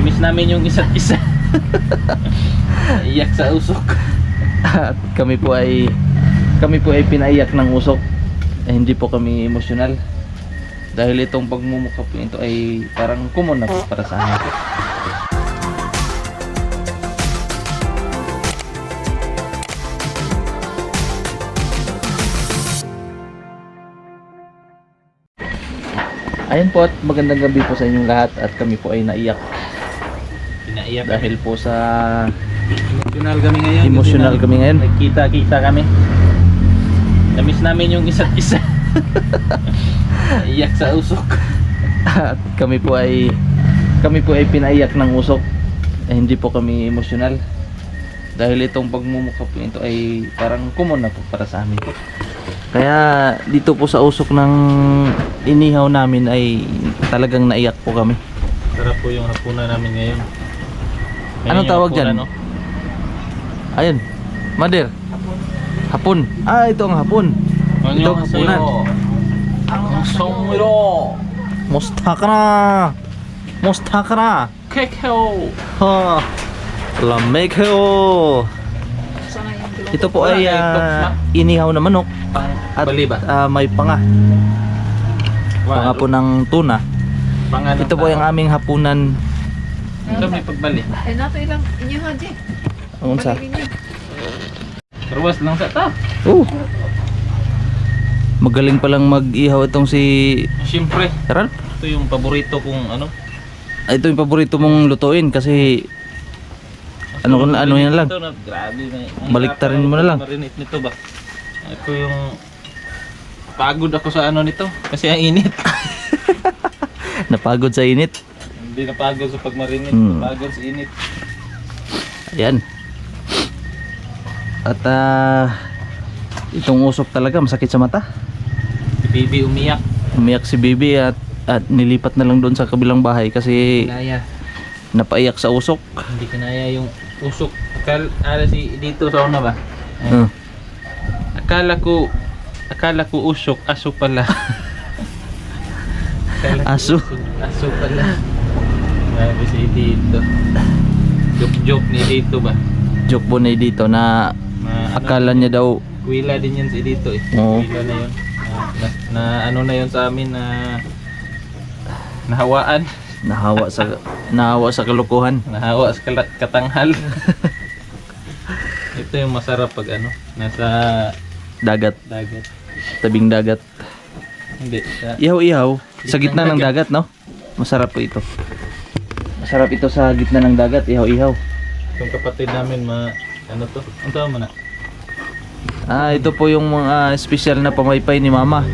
Namiss namin yung isa't isa. Iyak sa usok. At kami po ay pinaiyak ng usok. Hindi po kami emosyonal. Dahil itong pagmumukha po ito ay parang common na po para sa amin. Ayan po, at magandang gabi po sa inyong lahat. At kami po ay naiyak Pinaiyak. dahil po sa Emotional kami ngayon. Emotional kami ngayon. Nagkita-kita kami. Namiss namin yung isa't isa. Iyak sa usok. at kami po ay pinaiyak ng usok. Hindi po kami emosyonal. Dahil itong pagmumukha po ito ay parang common na po para sa amin. Kaya dito po sa usok ng inihaw namin ay talagang naiyak po kami. Sarap po yung hapunan namin ngayon. Anong tawag dyan? No? Ayun, Mother. Hapon. Ah, ito ang hapon. Ito ang hapunan. Ang songiro. Musta ka na? Musta ka na? Kekeo. Ha. Lamig ho. Ito po ay inihaw na manok at Bali ba? may panga. Panga po ng tuna. Ito po yung aming hapunan. Ito may pagbali. Eh, nato ilang inyo haji. Ang unsa? Ruwas lang sa ta. Magaling palang mag-ihaw itong si Siyempre, Ralph. ito yung paborito kong ano. Ito yung paborito mong lutuin kasi ano yan lang. Ito na, grabe na. Baliktarin mo na lang. Marinate nito ba? Ito yung pagod ako sa ano nito kasi ang init. Napagod sa init. Hindi napagod sa pagmarinate, napagod sa init. Ayan. At itong usok talaga masakit sa mata. Si Bibi umiyak. Umiyak si Bibi at nilipat na lang doon sa kabilang bahay kasi Kinaya. napaiyak sa usok. Hindi kinaya yung usok. Akala si dito sa una ba? Uh. Akala ko usok, aso pala. Aso. Aso pala. Grabe si dito. Joke ni dito ba? Joke po na dito na akala niya daw Kuwila din yan si dito eh. Oo. Kuwila na yun. Na ano na yun sa amin na nahawaan. nahawa sa kalukuhan. Nahawa sa katanghal. Ito yung masarap pag ano, nasa Dagat, dagat. tabing dagat. Hindi, sa Ihaw-ihaw sa gitna ng dagat, no? Masarap po ito. Masarap ito sa gitna ng dagat, ihaw-ihaw. itong kapatid namin ano to? Ang tawag mo na? Ito po yung mga special na pamaypay ni Mama.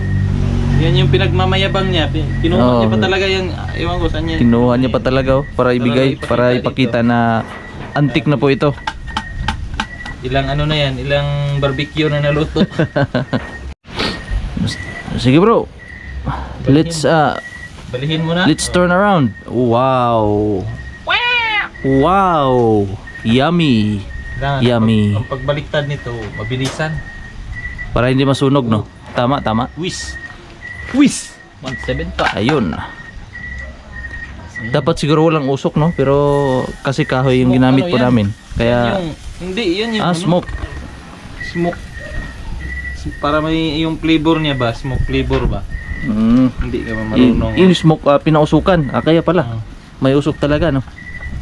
Yan yung pinagmamayabang niya. Kinuha Oo. niya pa talaga yung, ewan ko saan niya. Kinuha niya pa talaga para ibigay, para ipakita na antik na po ito. Ilang ano na yan, ilang barbecue na naluto. Sige bro. Let's Balihin mo na. let's turn around. Wow. Wow. Yummy. Kailangan Yummy. Ang pagbaliktad nito, mabilisan. Para hindi masunog, no? Tama, tama. Whiz. Whiz. 1.7 pa. Ayun. Dapat siguro walang usok, no? Pero kasi kahoy yung Smoke, ginamit ano po yan? namin. Kaya Hindi, yan yung ano, smoke. Smoke. Para may yung flavor niya ba? Smoke flavor ba? Hindi ka ba marunong? Yung smoke pinausukan. Kaya pala. Ah, May usok talaga, no?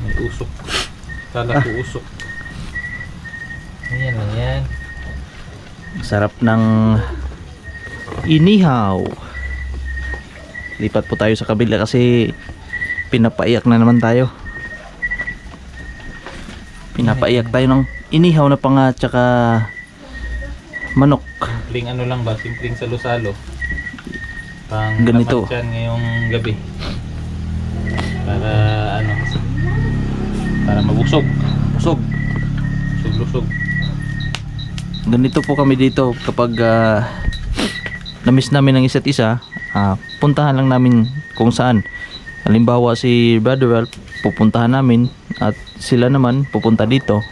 may usok. Kala ko usok. Ayan lang yan. Sarap ng inihaw. Lipat po tayo sa kabila kasi pinapaiyak na naman tayo. Pinapaiyak tayo ng inihaw na panga tsaka manok. Simpleng ano lang ba? Simpleng salo-salo. Pang Ganito. lamat yan ngayong gabi. Para ano? Para mabusog. Busog. Busog-lusog. Ganito po kami dito kapag na-miss namin ang isa't isa, puntahan lang namin kung saan. Halimbawa si Brother Ralph, pupuntahan namin at sila naman pupunta dito.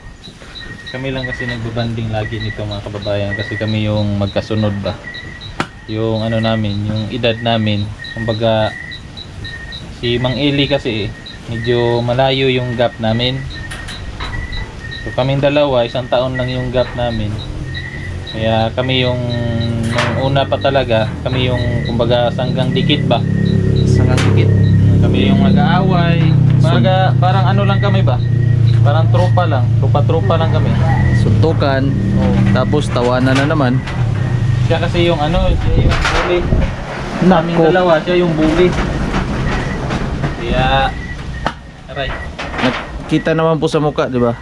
Kami lang kasi nagbabanding lagi nito mga kababayan kasi kami yung magkasunod ba. Yung ano namin, yung edad namin. Kumbaga si Mang Eli kasi medyo malayo yung gap namin. So kaming dalawa, 1 taon lang yung gap namin. Kaya kami yung nung una pa talaga, kami yung kumbaga sanggang dikit ba? Sangang dikit. Kami yung mag-aaway. Parang ano lang kami ba? Parang tropa lang. Tropa lang kami. Suntukan. Oo. Tapos tawanan na naman. Siya kasi yung ano, siya yung bully. Kaming Nako. dalawa, siya yung bully. Kaya, aray, Nakita naman po sa mukha, di ba?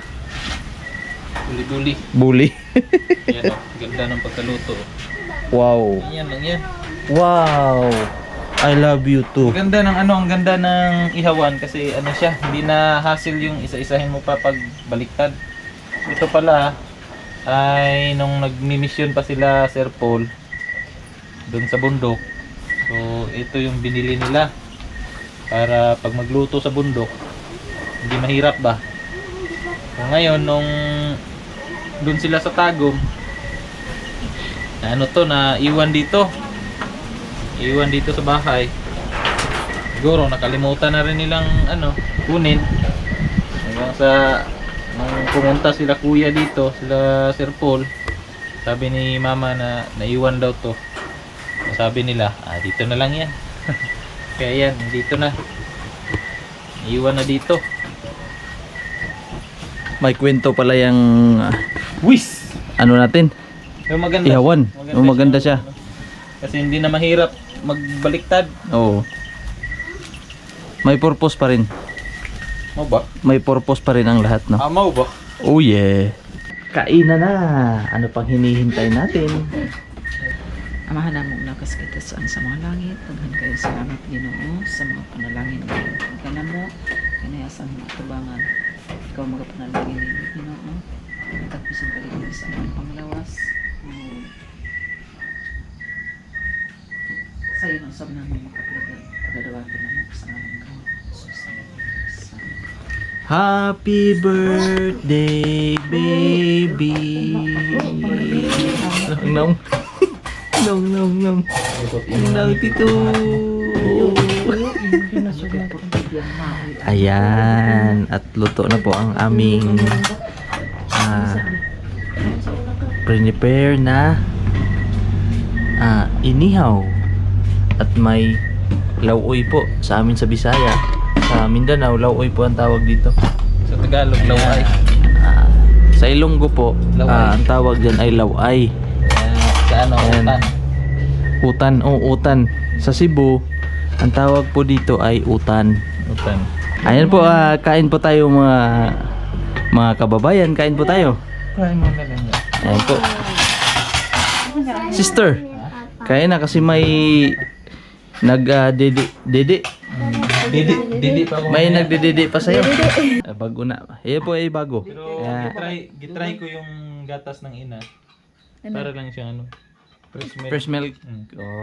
bully-bully. Bully. Yan o, ganda ng pagkaluto. Wow. Yan lang yan. Wow. I love you too. Ang ganda ng ano, ang ganda ng ihawan kasi ano siya, hindi na hassle yung isa-isahin mo pa pag baliktad. Ito pala ay nung nagmi-mission pa sila Sir Paul doon sa bundok. So ito yung binili nila para pag magluto sa bundok hindi mahirap ba. So ngayon nung doon sila sa Tagum, na ano to, na iwan dito sa bahay. Siguro nakalimutan na rin nilang ano, kunin. Hanggang sa nung pumunta sila kuya dito, sila Sir Paul, sabi ni mama na naiwan daw to. Sabi nila, dito na lang yan. Kaya yan, dito na. Naiwan na dito. May kwento pala yung Wis! ano natin. Yung maganda. Ihawan. Yung maganda siya. Kasi hindi na mahirap magbaliktad. Oo. May purpose pa rin. Mau ba? May purpose pa rin ang lahat, no? Mau ba? Oh yeah. Kainan na. Ano pang hinihintay natin? Amahan na mo nakas kita saan sa mga langit. Taghan kayo salamat Ginoo sa mga panalangin mo. Kana mo, kanayasan mo tubangan. Ikaw mga panalangin ni Ginoo. Tapos ang paligid sa mga panglawas. Sa'yo nang sabi namin makapagod. Pagdadawa ko na mo sa mga mga Happy birthday, baby. Nong. Nong. Nong tito. Ayan, at luto na po ang aming prepare na inihaw. At may lauoy po sa amin sa Bisaya. Sa Mindanao, lauoy po ang tawag dito. Sa Tagalog, laway. Sa Ilonggo po, Laway. ang tawag dyan ay laway. Sa ano, Ayan. utan. Utan. Sa Cebu, ang tawag po dito ay utan. Utan. Ayan po, kain po tayo mga kababayan. Kain po tayo. Kain mo na lang yan. Ayan po. Sister, kain na kasi may Didi pa ako. may nagdididi pa sa'yo. Bago na. Ayan po ay bago. Pero gitry ko yung gatas ng ina. Para lang siyang ano, fresh milk. Fresh milk. Mm. Oh.